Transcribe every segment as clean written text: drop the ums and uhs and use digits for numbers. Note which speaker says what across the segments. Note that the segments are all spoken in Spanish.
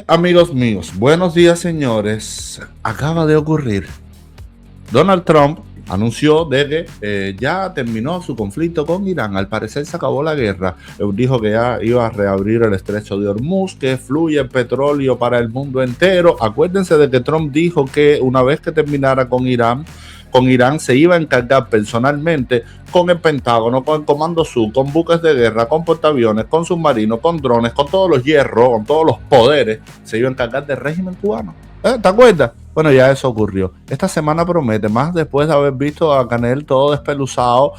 Speaker 1: Amigos míos, buenos días señores. Acaba de ocurrir. Donald Trump anunció de que ya terminó su conflicto con Irán. Al parecer se acabó la guerra. Dijo que ya iba a reabrir el estrecho de Hormuz, que fluye petróleo para el mundo entero. Acuérdense de que Trump dijo que una vez que terminara con Irán se iba a encargar personalmente con el Pentágono, con el Comando Sur, con buques de guerra, con portaaviones, con submarinos, con drones, con todos los hierros, con todos los poderes. Se iba a encargar del régimen cubano. ¿Te acuerdas? Bueno, ya eso ocurrió. Esta semana promete, más después de haber visto a Canel todo despeluzado,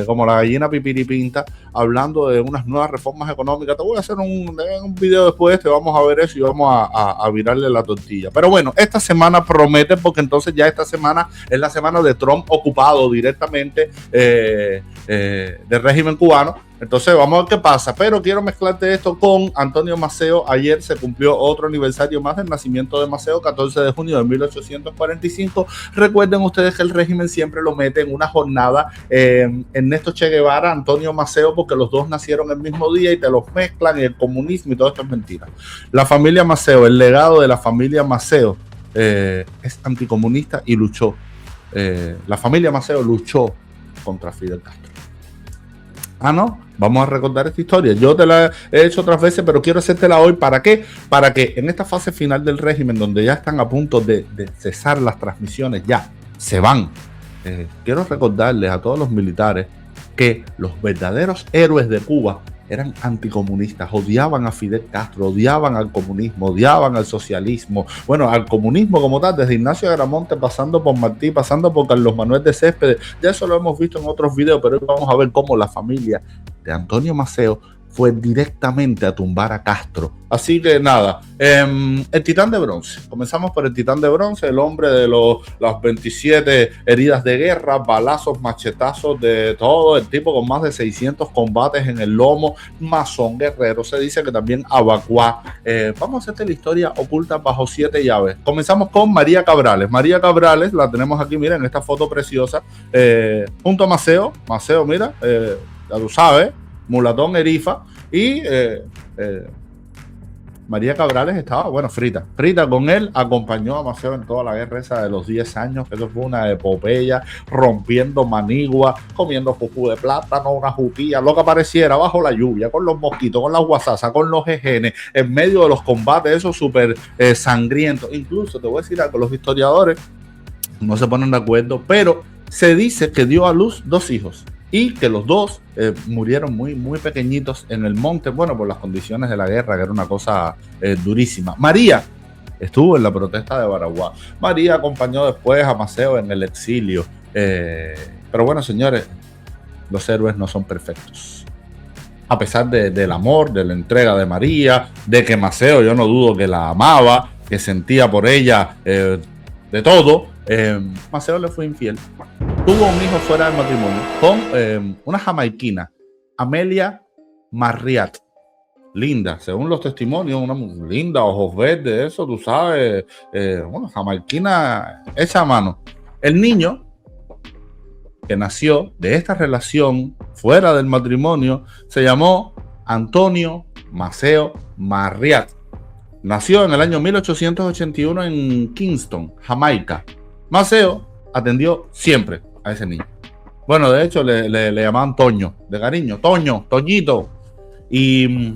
Speaker 1: como la gallina pipiripinta, hablando de unas nuevas reformas económicas. Te voy a hacer un video después, te vamos a ver eso y vamos a virarle la tortilla. Pero bueno, esta semana promete porque entonces ya esta semana es la semana de Trump ocupado directamente del régimen cubano. Entonces vamos a ver qué pasa, pero quiero mezclarte esto con Antonio Maceo. Ayer se cumplió otro aniversario más del nacimiento de Maceo, 14 de junio de 1845. Recuerden ustedes que el régimen siempre lo mete en una jornada Ernesto Che Guevara, Antonio Maceo, porque los dos nacieron el mismo día y te los mezclan, y el comunismo y todo esto es mentira. La familia Maceo, el legado de la familia Maceo es anticomunista y luchó. La familia Maceo luchó contra Fidel Castro. ¿No? Vamos a recordar esta historia. Yo te la he hecho otras veces, pero quiero hacértela hoy. ¿Para qué? Para que en esta fase final del régimen, donde ya están a punto de cesar las transmisiones, ya se van. Quiero recordarles a todos los militares que los verdaderos héroes de Cuba eran anticomunistas, odiaban a Fidel Castro, odiaban al comunismo, odiaban al socialismo, bueno, al comunismo como tal, desde Ignacio Agramonte, pasando por Martí, pasando por Carlos Manuel de Céspedes. Ya eso lo hemos visto en otros videos, pero hoy vamos a ver cómo la familia de Antonio Maceo fue directamente a tumbar a Castro. Así que nada, el titán de bronce. Comenzamos por el titán de bronce, el hombre de las 27 heridas de guerra, balazos, machetazos, de todo, el tipo con más de 600 combates en el lomo, masón, guerrero, se dice que también abacuá. Vamos a hacerte la historia oculta bajo 7 llaves. Comenzamos con María Cabrales. María Cabrales, la tenemos aquí, mira, en esta foto preciosa, junto a Maceo. Maceo, mira, ya tú sabes, mulatón Erifa, y María Cabrales estaba, bueno, frita con él, acompañó a Maceo en toda la guerra esa de los 10 años, que eso fue una epopeya, rompiendo manigua, comiendo fufu de plátano, una jutilla, lo que apareciera bajo la lluvia, con los mosquitos, con las guasasas, con los jejenes, en medio de los combates, esos súper sangrientos. Incluso, te voy a decir algo, los historiadores no se ponen de acuerdo, pero se dice que dio a luz 2 hijos. Y que los dos murieron muy, muy pequeñitos en el monte, bueno, por las condiciones de la guerra, que era una cosa durísima. María estuvo en la protesta de Baraguá. María acompañó después a Maceo en el exilio. Pero bueno, señores, los héroes no son perfectos. A pesar del amor, de la entrega de María, de que Maceo, yo no dudo que la amaba, que sentía por ella de todo, Maceo le fue infiel. Tuvo un hijo fuera del matrimonio con una jamaiquina, Amelia Marriat. Linda, según los testimonios, una linda, ojos verdes, eso, tú sabes, bueno, jamaiquina hecha a mano. El niño que nació de esta relación fuera del matrimonio se llamó Antonio Maceo Marriat. Nació en el año 1881 en Kingston, Jamaica. Maceo atendió siempre a ese niño. Bueno, de hecho le llamaban Toño, de cariño, Toño, Toñito. Y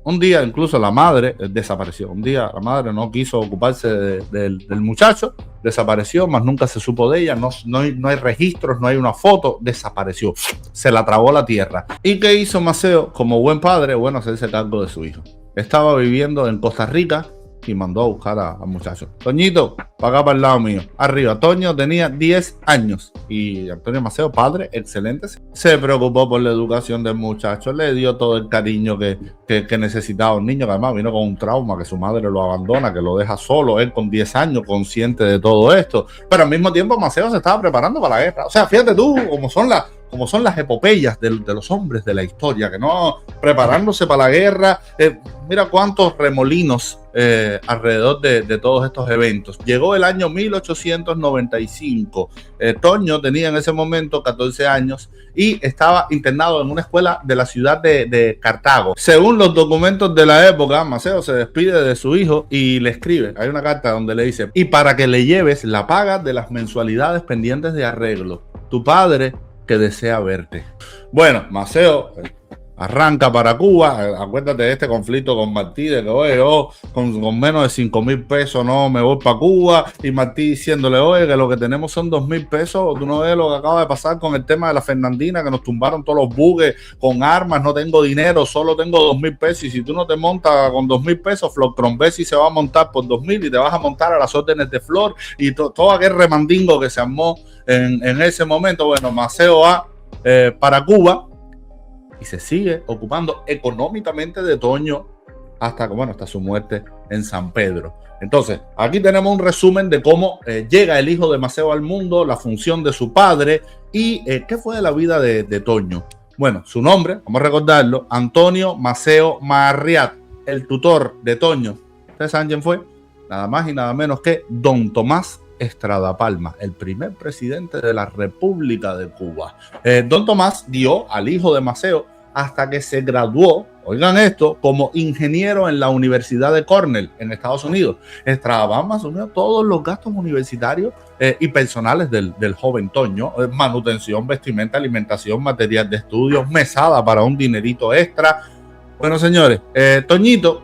Speaker 1: un día incluso la madre desapareció. Un día la madre no quiso ocuparse del muchacho, desapareció, más nunca se supo de ella, no hay registros, no hay una foto, desapareció. Se la tragó la tierra. ¿Y qué hizo Maceo? Como buen padre, bueno, hacerse cargo de su hijo. Estaba viviendo en Costa Rica y mandó a buscar al muchacho. Toñito, para acá, para el lado mío. Arriba. Toño tenía 10 años y Antonio Maceo, padre, excelente, se preocupó por la educación del muchacho, le dio todo el cariño que necesitaba un niño, que además vino con un trauma, que su madre lo abandona, que lo deja solo, él con 10 años, consciente de todo esto. Pero al mismo tiempo Maceo se estaba preparando para la guerra. O sea, fíjate tú cómo son como son las epopeyas de los hombres de la historia, que no preparándose para la guerra. Mira cuántos remolinos alrededor de todos estos eventos. Llegó el año 1895. Toño tenía en ese momento 14 años y estaba internado en una escuela de la ciudad de Cartago. Según los documentos de la época, Maceo se despide de su hijo y le escribe, hay una carta donde le dice: y para que le lleves la paga de las mensualidades pendientes de arreglo, tu padre que desea verte. Bueno, Maceo arranca para Cuba. Acuérdate de este conflicto con Martí, de que oye, yo con menos de 5,000 pesos no me voy para Cuba, y Martí diciéndole, oye, que lo que tenemos son 2,000 pesos, tú no ves lo que acaba de pasar con el tema de la Fernandina, que nos tumbaron todos los buques con armas, no tengo dinero, solo tengo 2,000 pesos, y si tú no te montas con 2,000 pesos, Flor Trombesi se va a montar por 2,000 y te vas a montar a las órdenes de Flor, y todo aquel remandingo que se armó en ese momento. Bueno, Maceo va para Cuba y se sigue ocupando económicamente de Toño hasta su muerte en San Pedro. Entonces, aquí tenemos un resumen de cómo llega el hijo de Maceo al mundo, la función de su padre y qué fue de la vida de Toño. Bueno, su nombre, vamos a recordarlo, Antonio Maceo Marriat, el tutor de Toño. ¿Ustedes saben quién fue? Nada más y nada menos que don Tomás Estrada Palma, el primer presidente de la República de Cuba. Don Tomás dio al hijo de Maceo hasta que se graduó, oigan esto, como ingeniero en la Universidad de Cornell en Estados Unidos. Estrada Palma asumió todos los gastos universitarios y personales del joven Toño: manutención, vestimenta, alimentación, material de estudios, mesada para un dinerito extra. Bueno, señores, Toñito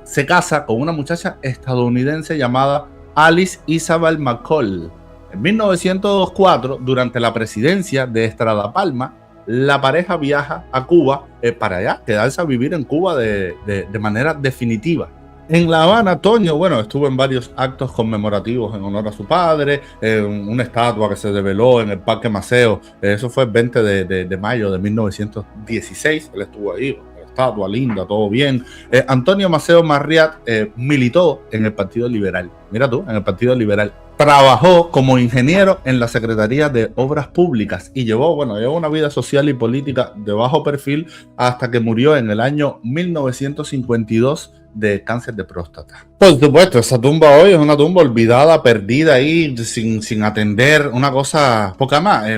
Speaker 1: se casa con una muchacha estadounidense llamada Alice Isabel McCall. En 1904, durante la presidencia de Estrada Palma, la pareja viaja a Cuba para allá, quedarse a vivir en Cuba de manera definitiva. En La Habana, Toño, estuvo en varios actos conmemorativos en honor a su padre, una estatua que se develó en el Parque Maceo, eso fue el 20 de mayo de 1916, él estuvo ahí. Estatua linda, todo bien. Antonio Maceo Marriat militó en el Partido Liberal. Mira tú, en el Partido Liberal. Trabajó como ingeniero en la Secretaría de Obras Públicas y llevó una vida social y política de bajo perfil hasta que murió en el año 1952 de cáncer de próstata. Por supuesto, esa tumba hoy es una tumba olvidada, perdida ahí, sin atender, una cosa poca más.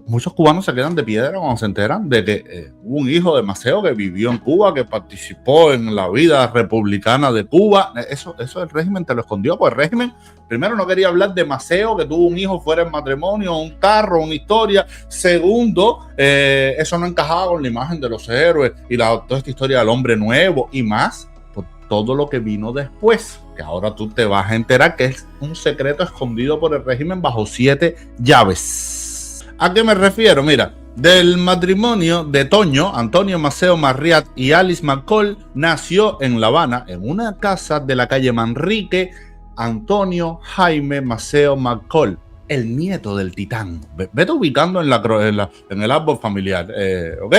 Speaker 1: Muchos cubanos se quedan de piedra cuando se enteran de que hubo un hijo de Maceo que vivió en Cuba, que participó en la vida republicana de Cuba. Eso el régimen te lo escondió, pues el régimen primero no quería hablar de Maceo, que tuvo un hijo fuera del matrimonio, un tarro, una historia. Segundo, eso no encajaba con la imagen de los héroes y toda esta historia del hombre nuevo y más por todo lo que vino después, que ahora tú te vas a enterar que es un secreto escondido por el régimen bajo 7 llaves. ¿A qué me refiero? Mira, del matrimonio de Toño, Antonio Maceo Marriat y Alice McCall, nació en La Habana, en una casa de la calle Manrique, Antonio Jaime Maceo McCall, el nieto del titán. Vete ubicando en el árbol familiar, ¿ok?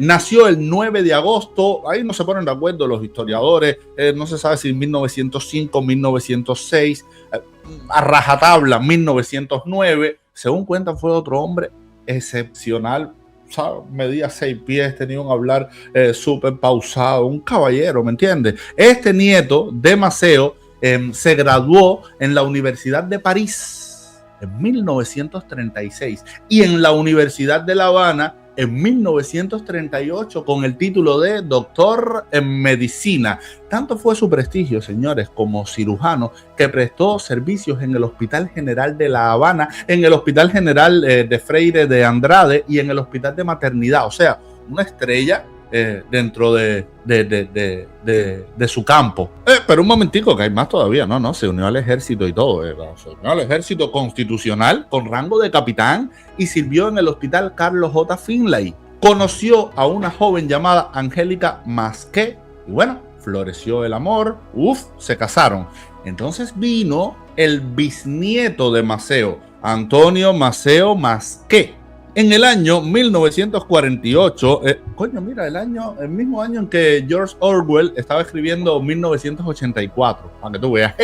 Speaker 1: Nació el 9 de agosto, ahí no se ponen de acuerdo los historiadores, no se sabe si 1905, 1906, a rajatabla 1909. Según cuentan, fue otro hombre excepcional, ¿sabes? Medía 6 pies, tenía un hablar súper pausado, un caballero, ¿me entiendes? Este nieto de Maceo se graduó en la Universidad de París en 1936 y en la Universidad de La Habana en 1938 con el título de doctor en medicina. Tanto fue su prestigio, señores, como cirujano, que prestó servicios en el Hospital General de La Habana, en el Hospital General de Freire de Andrade y en el Hospital de Maternidad. O sea, una estrella dentro de su campo. Pero un momentico, que hay más todavía. No, se unió al ejército y todo. Se unió al ejército constitucional con rango de capitán y sirvió en el Hospital Carlos J. Finlay. Conoció a una joven llamada Angélica Masqué y floreció el amor. Se casaron. Entonces vino el bisnieto de Maceo, Antonio Maceo Masqué. En el año 1948, el mismo año en que George Orwell estaba escribiendo 1984, para que tú veas,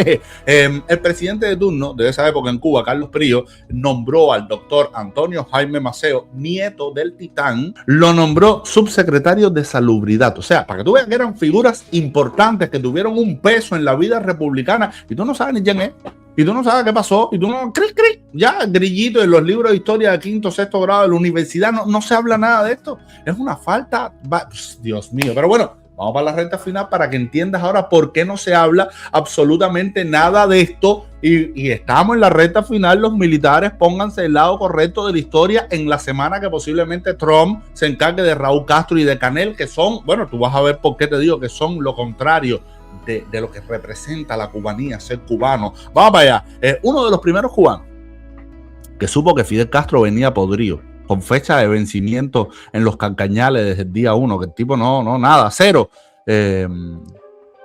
Speaker 1: el presidente de turno de esa época en Cuba, Carlos Prío, nombró al doctor Antonio Jaime Maceo, nieto del titán, lo nombró subsecretario de Salubridad. O sea, para que tú veas que eran figuras importantes que tuvieron un peso en la vida republicana y tú no sabes ni quién es. Y tú no sabes qué pasó, y tú no, ya grillito en los libros de historia de quinto, sexto grado de la universidad, no se habla nada de esto. Es una falta, Dios mío. Pero bueno, vamos para la recta final para que entiendas ahora por qué no se habla absolutamente nada de esto. Y estamos en la recta final, los militares, pónganse el lado correcto de la historia en la semana que posiblemente Trump se encargue de Raúl Castro y de Canel, que son, bueno, tú vas a ver por qué te digo que son lo contrario de lo que representa la cubanía, ser cubano. Vamos para allá. Uno de los primeros cubanos que supo que Fidel Castro venía podrido, con fecha de vencimiento en los Cancañales desde el día 1, que el tipo nada, cero,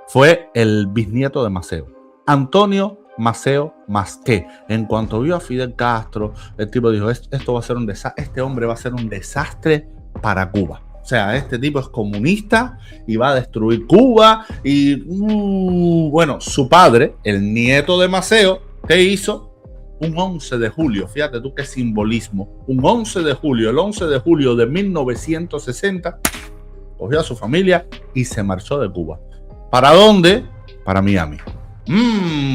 Speaker 1: fue el bisnieto de Maceo, Antonio Maceo Masqué. En cuanto vio a Fidel Castro, el tipo dijo, esto va a ser un desastre, este hombre va a ser un desastre para Cuba. O sea, este tipo es comunista y va a destruir Cuba. Y bueno, su padre, el nieto de Maceo, ¿qué hizo? Un 11 de julio, fíjate tú qué simbolismo. Un 11 de julio, el 11 de julio de 1960, cogió a su familia y se marchó de Cuba. ¿Para dónde? Para Miami.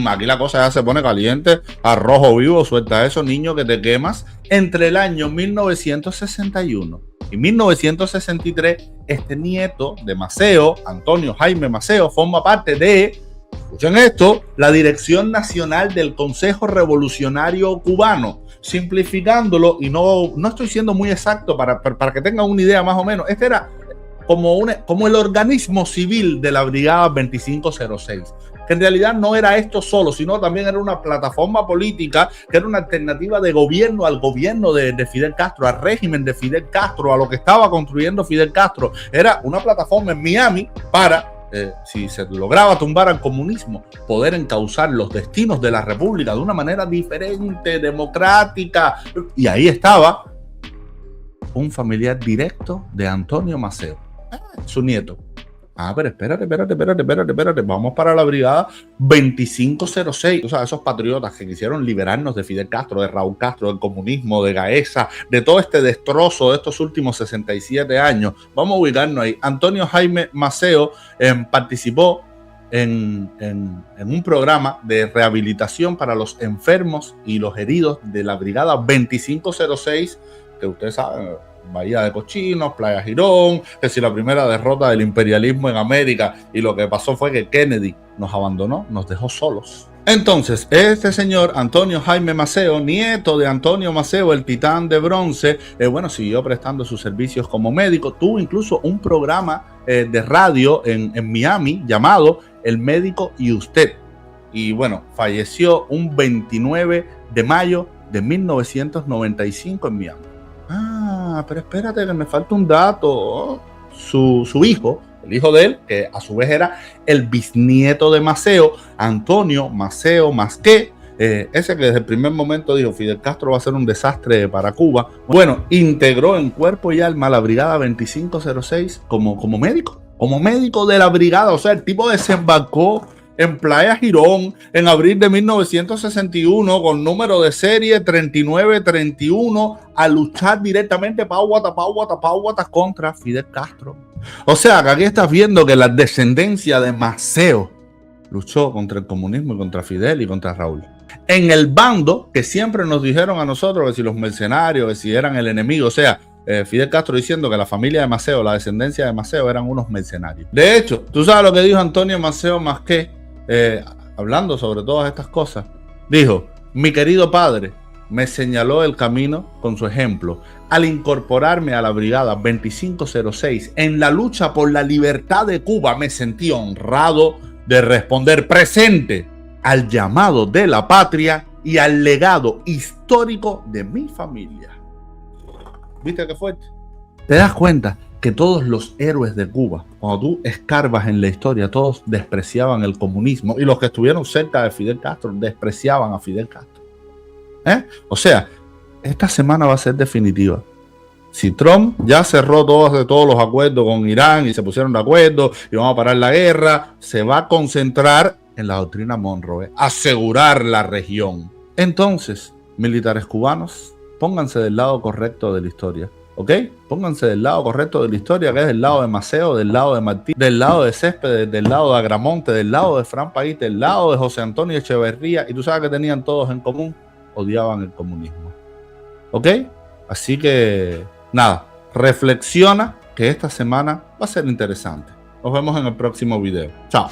Speaker 1: Aquí la cosa ya se pone caliente, a rojo vivo, suelta eso, niño, que te quemas. Entre el año 1961 y 1963, este nieto de Maceo, Antonio Jaime Maceo, forma parte de, escuchen esto, la Dirección Nacional del Consejo Revolucionario Cubano. Simplificándolo, y no estoy siendo muy exacto para que tengan una idea más o menos, este era como el organismo civil de la Brigada 2506, que en realidad no era esto solo, sino también era una plataforma política, que era una alternativa de gobierno al gobierno de Fidel Castro, al régimen de Fidel Castro, a lo que estaba construyendo Fidel Castro. Era una plataforma en Miami para, si se lograba tumbar al comunismo, poder encauzar los destinos de la república de una manera diferente, democrática. Y ahí estaba un familiar directo de Antonio Maceo, su nieto. Pero espérate. Vamos para la brigada 2506. O sea, esos patriotas que quisieron liberarnos de Fidel Castro, de Raúl Castro, del comunismo, de Gaesa, de todo este destrozo de estos últimos 67 años. Vamos a ubicarnos ahí. Antonio Jaime Maceo participó en un programa de rehabilitación para los enfermos y los heridos de la brigada 2506, que ustedes saben, Bahía de Cochinos, Playa Girón, que si la primera derrota del imperialismo en América, y lo que pasó fue que Kennedy nos abandonó, nos dejó solos. Entonces, este señor Antonio Jaime Maceo, nieto de Antonio Maceo, el titán de bronce, siguió prestando sus servicios como médico. Tuvo incluso un programa de radio en Miami llamado El Médico y Usted. Y bueno, falleció un 29 de mayo de 1995 en Miami. Pero espérate que me falta un dato. Su hijo, el hijo de él, que a su vez era el bisnieto de Maceo, Antonio Maceo Masqué, ese que desde el primer momento dijo Fidel Castro va a ser un desastre para Cuba. Bueno, integró en cuerpo y alma la brigada 2506 como médico de la brigada. O sea, el tipo desembarcó en Playa Girón en abril de 1961 con número de serie 3931 a luchar directamente pauatas contra Fidel Castro. O sea, que aquí estás viendo que la descendencia de Maceo luchó contra el comunismo y contra Fidel y contra Raúl. En el bando que siempre nos dijeron a nosotros que si los mercenarios, que si eran el enemigo, o sea, Fidel Castro diciendo que la familia de Maceo, la descendencia de Maceo eran unos mercenarios. De hecho, tú sabes lo que dijo Antonio Maceo Masqué, hablando sobre todas estas cosas. Dijo: mi querido padre me señaló el camino con su ejemplo. Al incorporarme a la brigada 2506 en la lucha por la libertad de Cuba, me sentí honrado de responder presente al llamado de la patria y al legado histórico de mi familia. ¿Viste qué fuerte? ¿Te das cuenta que todos los héroes de Cuba, cuando tú escarbas en la historia, todos despreciaban el comunismo, y los que estuvieron cerca de Fidel Castro despreciaban a Fidel Castro? O sea, esta semana va a ser definitiva. Si Trump ya cerró todos los acuerdos con Irán y se pusieron de acuerdo y vamos a parar la guerra, se va a concentrar en la doctrina Monroe, asegurar la región. Entonces, militares cubanos, pónganse del lado correcto de la historia, ¿ok? Pónganse del lado correcto de la historia, que es del lado de Maceo, del lado de Martí, del lado de Céspedes, del lado de Agramonte, del lado de Fran País, del lado de José Antonio Echeverría. Y tú sabes que tenían todos en común, odiaban el comunismo, ¿ok? Así que, nada, reflexiona que esta semana va a ser interesante. Nos vemos en el próximo video. Chao.